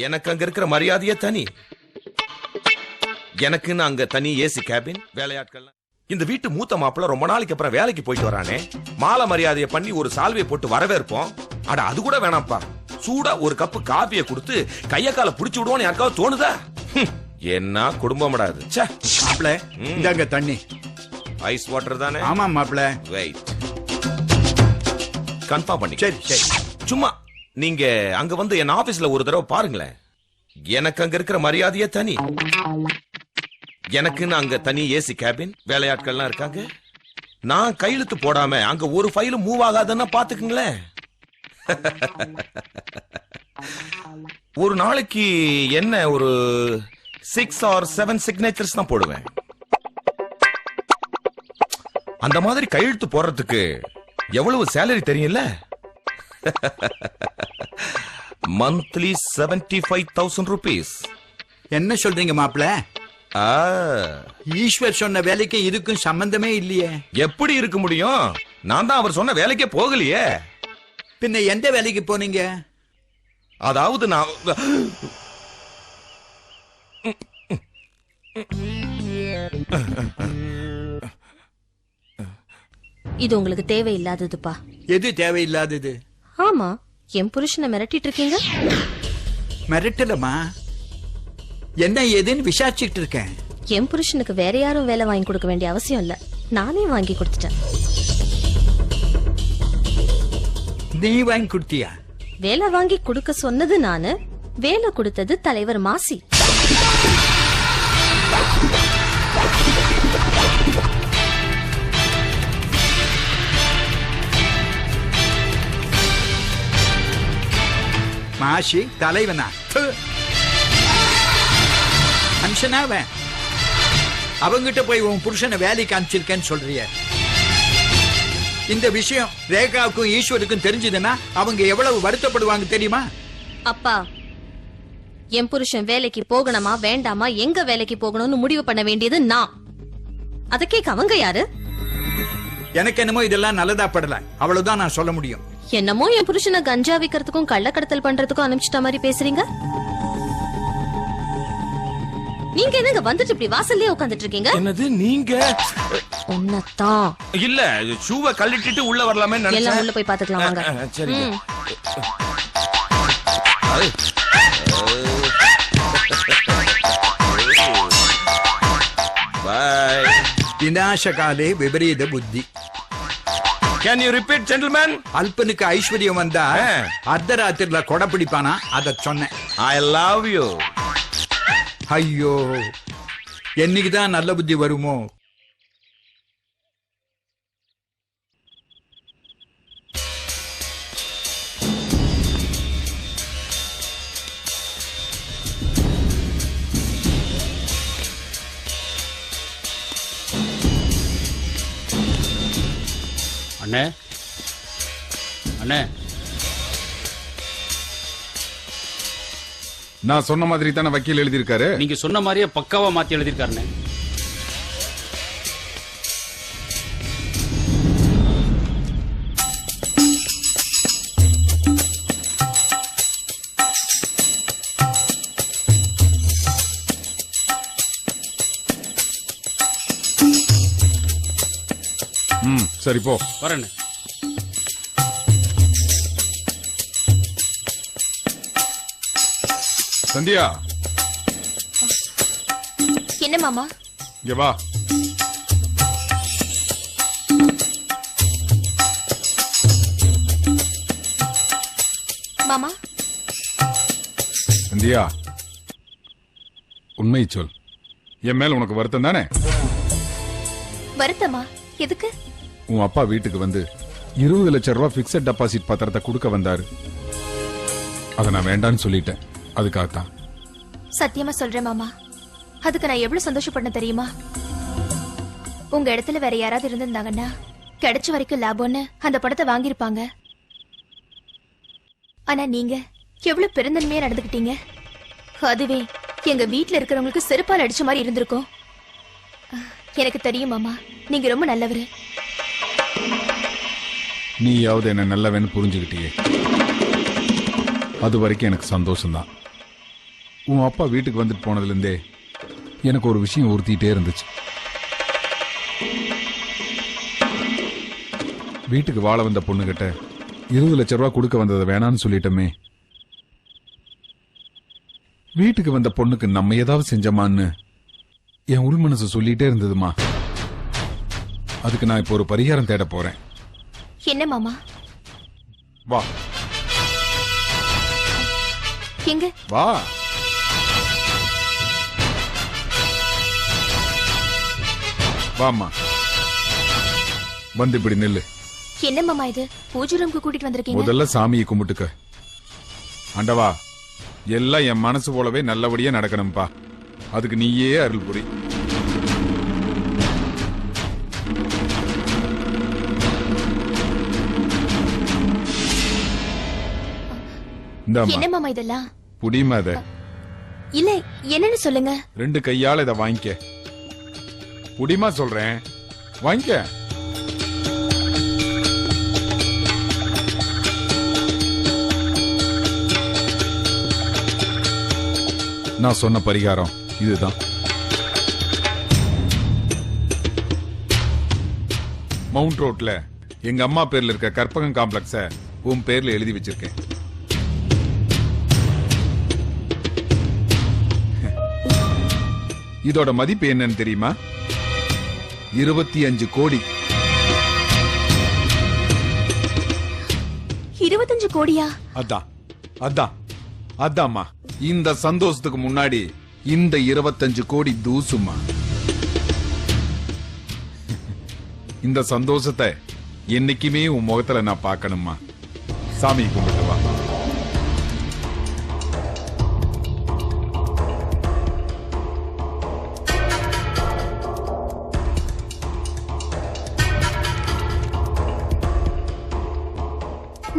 எனக்கு அங்க இருக்கிற மரியாதையே தனி. எனக்குன்னு அங்க தனி ஏசி கேபின், வேலையாட்கள். இந்த வீட்டு மூத்த மாப்பிள்ள ரொம்ப நாளைக்கு அப்புறம் வேலைக்கு போயிட்டு வரானே, மாலை மரியாதையை பண்ணி ஒரு சால்வையை போட்டு வரவேற்போம். அட அது கூட வேணாம்ப்பா, சூடா ஒரு கப்பு காபியை கொடுத்து கைய கால புடிச்சு விடுவோன்னு யாருக்காவது தோணுதா? என்ன குடும்பம்டாது. மாப்பிள இந்தாங்க தண்ணி. ஐஸ் வாட்டர் தானே? ஆமா மாப்பிள. வெயிட், கன்ஃபார்ம் பண்ணி. சரி சரி. சும்மா நீங்க அங்க வந்து என் ஆபீஸ்ல ஒரு தடவை பாருங்களேன். எனக்கு அங்க இருக்கிற மரியாதையே தனி. எனக்குன்னு அங்க தனி ஏசி கேபின், வேலையாட்கள்லாம் இருக்காங்க. நான் கையெழுத்து போடாம அங்க ஒரு ஃபைலும் மூவ் ஆகாதுன்னா பாத்துக்குங்களேன். ஒரு நாளைக்கு என்ன ஒரு 6 or 7 சிக்னேச்சர்ஸ் தான் போடுவேன். அந்த மாதிரி கையெழுத்து போடுறதுக்கு எவ்வளவு சேலரி தெரியும்ல? Monthly 75,000 rupees. என்ன சொல்றீங்க மாப்பிள? ஈஸ்வர் சொன்ன வேலைக்கு இதுக்கும் சம்பந்தமே இல்லையே. எப்படி இருக்க முடியும்? நான் தான் அவர் சொன்ன வேலைக்கே போகலையே. பின்ன எந்த வேலைக்கு போனீங்க? அதாவது நான் இது உங்களுக்கு தேவையில்லாததுப்பா. எது தேவையில்லாதது? ஆமா, என் புருஷனை மிரட்டிட்டு இருக்கீங்க. மிரட்டலமா? என்ன ஏதுன்னு விசாரிச்சுட்டு இருக்கேன். என் புருஷனுக்கு வேற யாரும் வேலை வாங்கி கொடுக்க வேண்டிய அவசியம் இல்ல, நானே வாங்கி கொடுத்துட்டேன். நீ வாங்கி கொடுத்தியா? வேலை வாங்கி கொடுக்க சொன்னது நானு, வேலை கொடுத்தது தலைவர் மாசி. மாசி தலைவனா? மனுஷனாவன். அவங்கிட்ட போய் உன் புருஷனை வேலைக்கு அனுப்பிச்சிருக்கேன்னு சொல்றிய. இந்த விஷயம் ரேகாவுக்கும் ஈஸ்வருக்கும் தெரிஞ்சதுன்னா அவங்க எவ்வளவு வருத்தப்படுவாங்க தெரியுமா? அப்பா, என் புருஷன் வேலைக்கு போகணுமா வேண்டாமா, எங்க வேலைக்கு போகணும்னு முடிவு பண்ண வேண்டியது நான். அத கேட்க அவங்க யாரு? எனக்கு என்னமோ இதெல்லாம் நல்லதா படல, அவ்வளவுதான் நான் சொல்ல முடியும். என்னமோ என் புருஷனை கஞ்சா விக்கிறதுக்கும் கள்ளக்கடத்தல் பண்றதுக்கும் அனுப்பிச்சிட்ட மாதிரி பேசுறீங்க. நீங்க என்னங்க வந்துட்டு இப்படி வாசல்லே உட்கார்ந்துட்டு இருக்கீங்க? என்னது நீங்க? உன்னதான் இல்ல, ஷூவை கழட்டிட்டு உள்ள வரலாமே நினைச்சேன். எல்லாம் உள்ள போய் பாத்துக்கலாம் வாங்க. சரி. பை. விநாசகாலே விபரீத புத்தி. Can you repeat, gentlemen? அல்பனுக்கு ஐஸ்வர்யம் வந்தா அர்த்தராத்திரில கொடை பிடிப்பானா, அத சொன்னேன். I love you. ஐயோ, என்னைக்குதான் நல்ல புத்தி வருமோ? அண்ணே, அண்ணே, நான் சொன்ன மாதிரி தானே வக்கீல் எழுதியிருக்காரு? நீங்க சொன்ன மாதிரியே பக்காவா மாத்தி எழுதிருக்காருண்ணே. சரி போ. வரேண்ணே. சந்தியா, என்ன மாமா? இங்க வா. மாமா, சந்தியா, உண்மை சொல். என் மேல உனக்கு வருத்தம் தானே? வருத்தமா? எதுக்கு? உன் அப்பா வீட்டுக்கு வந்து 20 லட்சம் ரூபாய் பிக்சட் டெபாசிட் பத்திரத்தை கொடுக்க வந்தாரு. அதை நான் வேண்டான்னு சொல்லிட்டேன். அதுக்காகத்தான். சத்தியமா சொல்றேன் மாமா, அதுக்கு நான் எவ்வளவு சந்தோஷப்பட தெரியுமா? உங்க இடத்துல வேற யாராவது இருந்திருந்தாங்கன்னா கிடைச்ச வரைக்கும் லாபம்னு அந்த படத்தை வாங்கியிருப்பாங்க. ஆனா நீங்க எவ்வளவு பெருந்தன்மையா நடந்துக்கிட்டீங்க. அதுவே எங்க வீட்டுல இருக்கிறவங்களுக்கு செருப்பால் அடிச்ச மாதிரி இருந்திருக்கும். எனக்கு தெரியும் மாமா, நீங்க ரொம்ப நல்லவரு. நீயாவது என்ன நல்லவன்னு புரிஞ்சுக்கிட்டியே, அது வரைக்கும் எனக்கு சந்தோஷம்தான். உன் அப்பா வீட்டுக்கு வந்துட்டு போனதுல இருந்தே எனக்கு ஒரு விஷயம் உறுத்திட்டே இருந்துச்சு. வீட்டுக்கு வாழ வந்த பொண்ணுகிட்ட 20 லட்சம் ரூபாய் கொடுக்க வந்ததை வேணான்னு சொல்லிட்டோமே. வீட்டுக்கு வந்த பொண்ணுக்கு நம்ம ஏதாவது செஞ்சோமான்னு என் உள் மனசு சொல்லிட்டே இருந்ததுமா. அதுக்கு நான் இப்போ ஒரு பரிகாரம் தேட போறேன். என்ன மாமா? வா எங்க? வா. வாமா, வந்து இப்படி நில்லு. என்ன மாமா இது? பூஜை ரூமுக்கு கூட்டிட்டு வந்திருக்கீங்க? முதல்ல சாமியை கும்பிட்டுக்க. ஆண்டவா, எல்லாம் என் மனசு போலவே நல்லபடியா நடக்கணும்பா. அதுக்கு நீயே அருள் புரி. என்ன மாமா இதெல்லாம்? புடியுமா இத? இல்ல, என்னன்னு சொல்லுங்க. 2 கையால இத வாங்கிக்க. புடிமா சொல்றேன், வாங்கிக்க. நான் சொன்ன பரிகாரம் இதுதான். மவுண்ட் ரோட்ல எங்க அம்மா பேர்ல இருக்க கற்பகம் காம்ப்ளெக்ஸ உன் பேர்ல எழுதி வச்சிருக்கேன். இதோட மதிப்பு என்னன்னு தெரியுமா? 25 கோடி. 25 கோடியா? அதான் அதான் அதாம்மா. இந்த சந்தோஷத்துக்கு முன்னாடி இந்த 25 கோடி தூசுமா. இந்த சந்தோஷத்தை என்னைக்குமே உன் முகத்துல நான் பார்க்கணுமா. சாமி கும்பிட்டு வா.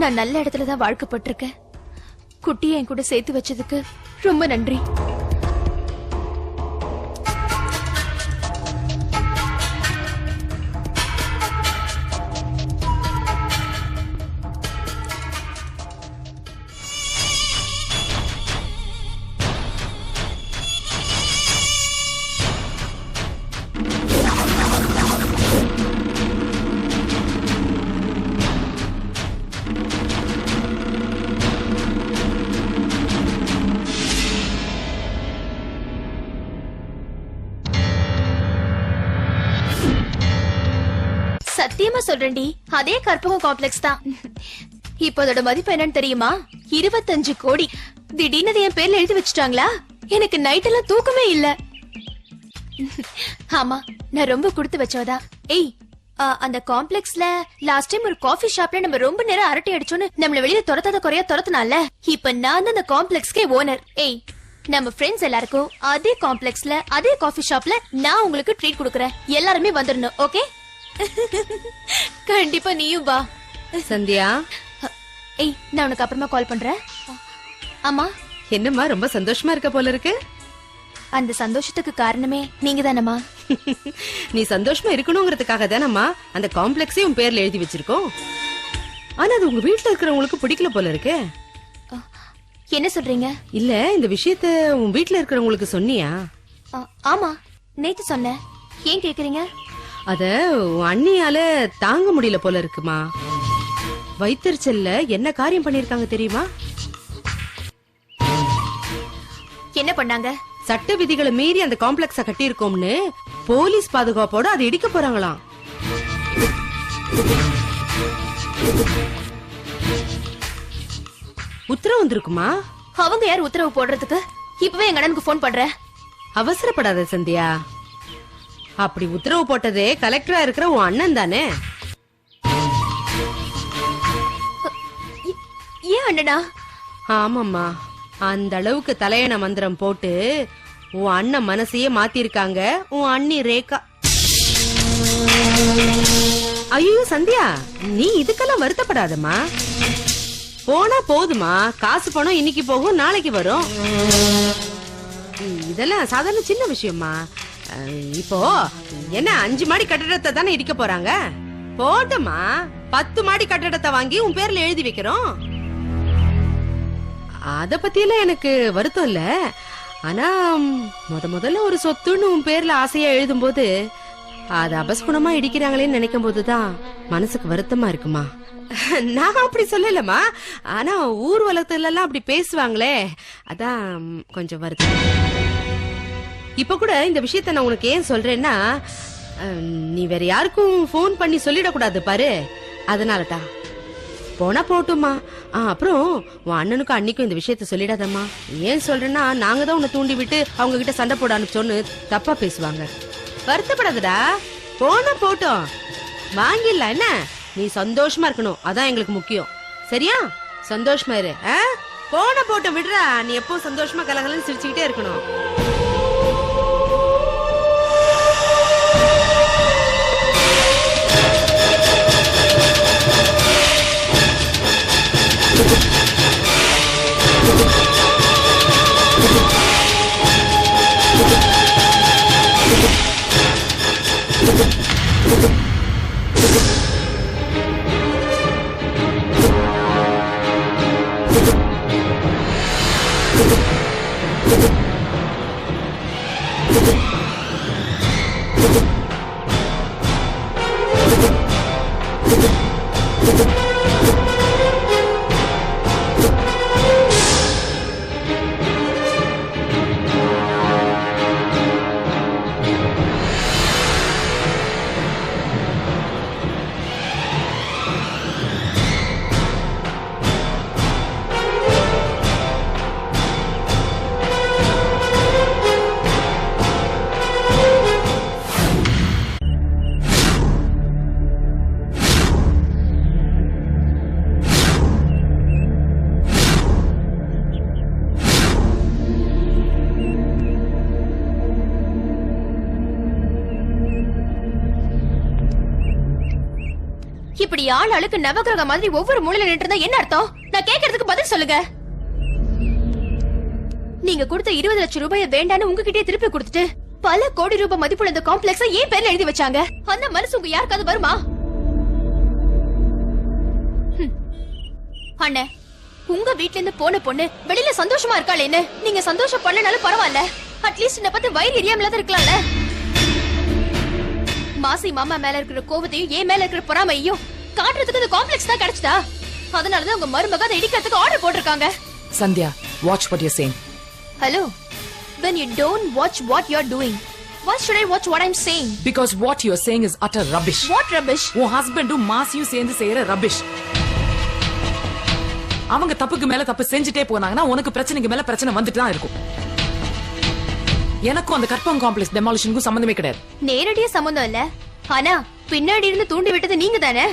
நான் நல்ல இடத்துலதான் வாழ்க்கப்பட்டிருக்கேன். குட்டியை என் கூட சேர்த்து வச்சதுக்கு ரொம்ப நன்றி. சத்தியமா சொல்றேன்டி, அதே கற்பகம் காம்ப்ளெக்ஸ் தான். இப்போ அதோட மதிப்பு என்னன்னு தெரியுமா? 25 கோடி. திடீர்னு அதை என் பேர்ல எழுதி வச்சுட்டாங்களா? எனக்கு நைட் எல்லாம் தூக்கமே இல்ல. ஆமா, நான் ரொம்ப கொடுத்து வச்சவதா. ஏய், அந்த காம்ப்ளெக்ஸ்ல லாஸ்ட் டைம் ஒரு காஃபி ஷாப்ல நம்ம ரொம்ப நேரம் அரட்டை அடிச்சோன்னு நம்மள வெளியே துரத்தாத குறையா துரத்துனால, இப்ப நான் தான் அந்த காம்ப்ளெக்ஸ்க்கே ஓனர். ஏய், நம்ம ஃப்ரெண்ட்ஸ் எல்லாருக்கும் அதே காம்ப்ளெக்ஸ்ல அதே காஃபி ஷாப்ல நான் உங்களுக்கு ட்ரீட் கொடுக்கறேன். எல்லாருமே வந்துடணும், ஓகே? கண்டிப்பா நீயும் வா. சந்தியா, ஏய், நான் உனக்கு அப்புறமா கால் பண்றேன். ஆமா, என்னம்மா ரொம்ப சந்தோஷமா இருக்க போல இருக்கு? அந்த சந்தோஷத்துக்கு காரணமே நீங்க தானம்மா. நீ சந்தோஷமா இருக்கணுங்கிறதுக்காக தானம்மா அந்த காம்ப்ளெக்ஸே உன் பேர்ல எழுதி வச்சிருக்கோம். ஆனா அது உங்க வீட்டுல இருக்கிறவங்களுக்கு பிடிக்கல போல இருக்கு. என்ன சொல்றீங்க? இல்ல, இந்த விஷயத்த உன் வீட்டுல இருக்கிறவங்களுக்கு சொன்னியா? ஆமா, நேத்து சொன்னேன். ஏன் கேக்குறீங்க? அத உன் அண்ணியால தாங்க முடியல போல இருக்குமா. வயிற்றுச்சல்ல என்ன காரியம் பண்ணிருக்காங்க தெரியுமா? என்ன பண்ணாங்க? சட்ட விதிகளை மீறி அந்த காம்ப்ளெக்ஸ கட்டி இருக்கோம்னு போலீஸ் பாதுகாப்போட அதை இடிக்க போறாங்களாம். உத்தரவு வந்திருக்குமா? அவங்க யார் உத்தரவு போடுறதுக்கு? இப்பவே எங்க அண்ணனுக்கு போன் பண்றேன். அவசரப்படாத சந்தியா. அப்படி உத்தரவு போட்டதே கலெக்டரா இருக்கிற உன் அண்ணன் தானே. ஏன் அண்ணனா? ஆமாம்மா, அந்த அளவுக்கு தலையண மந்திரம் போட்டு உன் அண்ணன் மனசையே மாத்திருக்காங்க உன் அண்ணி ரேகா. ஐயோ சந்தியா, நீ இதுக்கெல்லாம் வருத்தப்படாதம்மா. போனா போதுமா, காசு பணம் இன்னைக்கு போகும் நாளைக்கு வரும். இதெல்லாம் சாதாரண சின்ன விஷயமா. இப்போ என்ன 5 மாடி கட்டடத்தை தானே இடிக்க போறாங்க. போதுமா, 10 மாடி கட்டடத்தை வாங்கி உன் பேர்ல எழுதி வைக்கிறோம். அத பத்தியெல்லாம் எனக்கு வருத்தம் இல்ல. ஆனா முதல்ல ஒரு சொத்துன்னு உன் பேர்ல ஆசையா எழுதும் போது அத அபஸ்குணமா இடிக்கிறாங்களேன்னு நினைக்கும் போதுதான் மனசுக்கு வருத்தமா இருக்குமா. நான் அப்படி சொல்லலமா, ஆனா ஊர் வளத்துல எல்லாம் அப்படி பேசுவாங்களே, அதான் கொஞ்சம் வருத்தம். இப்ப கூட இந்த விஷயத்த நான் உனக்கு ஏன் சொல்றேன்னா, நீ வேற யாருக்கும் போன் பண்ணி சொல்லிடக்கூடாது பாரு, அதனாலதான். போனா போட்டுமா. அப்புறம் உன் அண்ணனுக்கும் அன்னிக்கும் இந்த விஷயத்த சொல்லிடாதம்மா. ஏன் சொல்றேன்னா, நாங்க தான் உன்னை தூண்டி விட்டு அவங்க கிட்ட சண்டை போட அனுப்பிச்சோன்னு தப்பா பேசுவாங்க. வருத்தப்படாதடா, போனா போட்டோம், வாங்கிடலாம். என்ன, நீ சந்தோஷமா இருக்கணும், அதான் எங்களுக்கு முக்கியம். சரியா? சந்தோஷமா இரு. போனா போட்டோம், விடுறா. நீ எப்போ சந்தோஷமா கலகலன்னு சிரிச்சுக்கிட்டே இருக்கணும். இப்படி ஆள் ஆளுக்கு நவகிரக மாதிரி ஒவ்வொரு மூலையில நின்று இருந்தா என்ன அர்த்தம்? நான் கேக்குறதுக்கு பதில் சொல்லுங்க. நீங்க கொடுத்த 20 லட்சம் ரூபாயை வேண்டான்னு உங்ககிட்டயே திருப்பி கொடுத்துட்டு பல கோடி ரூபாய் மதிப்புள்ள இந்த காம்ப்ளெக்ஸை ஏன் பேர்ல எழுதி வச்சாங்க? அந்த மனசு உங்க யாருக்காவது வருமா? அண்ணே, உங்க வீட்ல இருந்து போன பொண்ணு வெளியில சந்தோஷமா இருக்காளேன்னு நீங்க சந்தோஷம் பண்ணனாலும் பரவாயில்ல, அட்லீஸ்ட் என்ன பத்தி வயிறு எரியாமல இருக்கலாம்ல. மாசி மாமா மேல இருக்கிற கோவத்தையும் ஏன் மேல இருக்கிற பொறாமையும் காட்டுறதுக்கு இந்த காம்ப்ளெக்ஸ் தான் கிடைச்சதா? அதனாலதான் உங்க மருமக அதை இடிக்கிறதுக்கு ஆர்டர் போட்டிருக்காங்க. Sandhya, watch what you're saying. Hello. When you don't watch what you're doing, why should I watch what I'm saying? Because what you're saying is utter rubbish. What rubbish? உன் ஹஸ்பண்டும் மாசியும் சேர்ந்து செய்யற ரபிஷ். அவங்க தப்புக்கு மேல தப்பு செஞ்சுட்டே போனாங்கன்னா உனக்கு பிரச்சனைக்கு மேல பிரச்சனை வந்துட்டு தான் இருக்கும். எனக்கும் அந்த கற்பகம் காம்ப்ளெக்ஸ் டெமாலிஷனுக்கும் சம்பந்தமே கிடையாது. நேரடியா சம்பந்தம் இல்ல, ஆனா பின்னாடி இருந்து தூண்டி விட்டது நீங்க தானே.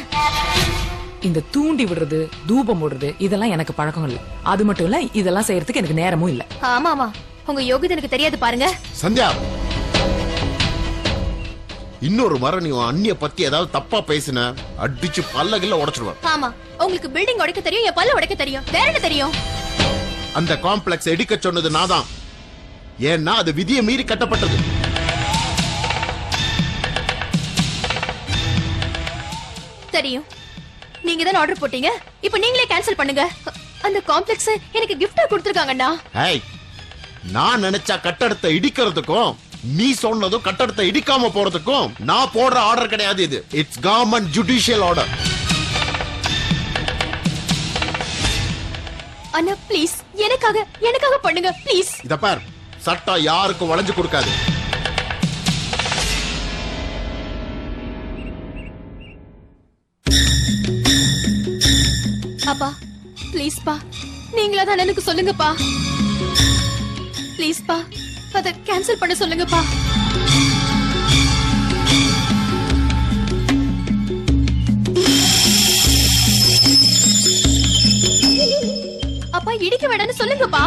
இந்த தூண்டி விடுறது, தூபம் விடுறது இதெல்லாம் எனக்கு பழக்கம் இல்ல. அது மட்டும் இல்ல, இதெல்லாம் செய்யறதுக்கு எனக்கு நேரமும் இல்ல. ஆமாமா, உங்க யோகிதை எனக்கு தெரியாது பாருங்க. சந்தியா, இன்னொரு முறை நீ அண்ணிய பத்தி ஏதாவது தப்பா பேசின அடிச்சு பல்லகில உடைச்சிடுவேன். ஆமா, உங்களுக்கு பில்டிங் உடைக்க தெரியும், என் பல்ல உடைக்க தெரியும், வேற என்ன தெரியும்? அந்த காம்ப்ளெக்ஸ் இடிக்க சொன்னது நான் தான். ஏன்னா அது விதியை மீறி கட்டப்பட்டது. தெரியும், நீங்க தான் ஆர்டர் போட்டீங்க, இப்போ நீங்களே கேன்சல் பண்ணுங்க. அந்த காம்ப்ளெக்ஸ் எனக்கு கிஃப்டா கொடுத்திருக்காங்கண்ணா. ஏய், நான் நினைச்சா கட்டடத்தை இடிக்கிறதுக்கும் நீ சொன்னதும் கட்டடத்தை இடிக்காம போறதுக்கும் நான் போடுற ஆர்டர் கிடையாது இது. It's government judicial order. Anna please, எனக்காக பண்ணுங்க ப்ளீஸ். இத பார், சட்டம் யாருக்கும் வளைஞ்சு கொடுக்காது. அப்பா ப்ளீஸ் பா, நீங்களா தான் எனக்கு சொல்லுங்கப்பா. ப்ளீஸ் பா, அத கேன்சல் பண்ண சொல்லுங்கப்பா. அப்பா இடிக்க வேண்டாம்னு சொல்லுங்கப்பா.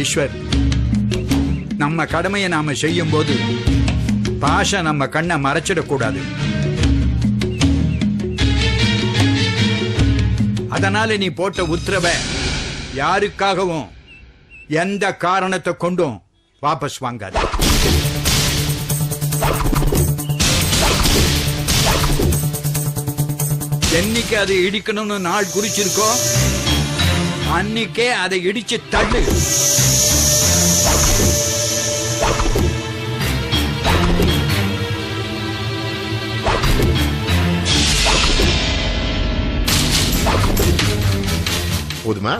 ஈஸ்வர், நம்ம கடமையை நாம செய்யும் போது பாஷா நம்ம கண்ணை மறைச்சிடக்கூடாது. அதனால நீ போட்ட உத்தரவை யாருக்காகவும் எந்த காரணத்தை கொண்டும் வாபஸ் வாங்காது. என்னைக்கு அதை இடிக்கணும்னு நாள் குறிச்சிருக்கோ அன்னைக்கே அதை இடிச்சு தள்ளு. போதுமா?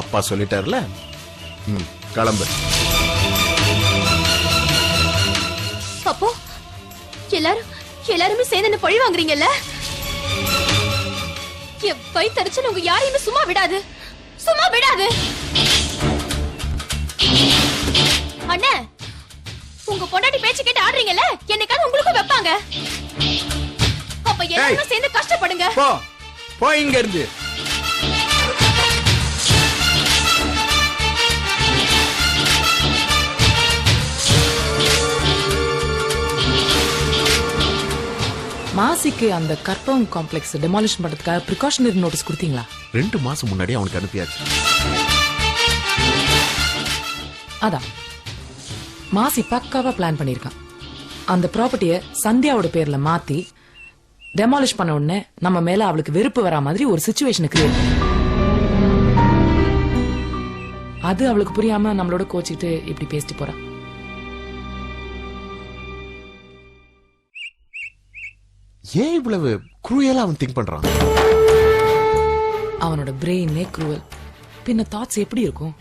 அப்பா சொல்லிட்டார்ல, கிளம்பு. அப்போ எல்லாருமே சேர்ந்து என்ன பழி வாங்குறீங்கல்ல? என் வயித்தறிச்சல் உங்க யாரையுமே சும்மா விடாது. அண்ணே, உங்க பொண்டாட்டி பேச்சு கேட்டு ஆடுறீங்கல்ல, என்னைக்காவது உங்களுக்கும் வைப்பாங்க. அப்ப எல்லாரும் சேர்ந்து கஷ்டப்படுங்க. போ இங்க இருந்து. மாசிக்கு அந்த கற்பகம் காம்ப்ளெக்ஸ் டெமாலிஷ் பண்றதுக்காக பிரிகாஷனரி நோட்டீஸ் கொடுத்தீங்களா? 2 மாசம் முன்னாடி அவனுக்கு அனுப்பியாச்சு. அதான் மாசி பக்காவா பிளான் பண்ணிருக்கான். அந்த ப்ராப்பர்ட்டிய சந்தியாவோட பேர்ல மாத்தி டெமாலிஷ் பண்ண உடனே நம்ம மேல அவளுக்கு வெறுப்பு வரா மாதிரி ஒரு சிச்சுவேஷன் கிரியேட் பண்ண. அது அவளுக்கு புரியாம நம்மளோட கோச்சிட்டு இப்படி பேசிட்டு போறான். ஏன் இவ்வளவு குரூயலா அவன் திங்க் பண்றான்? அவனோட பிரெயினே குரூவல். பின்ன தாட்ஸ் எப்படி இருக்கும்?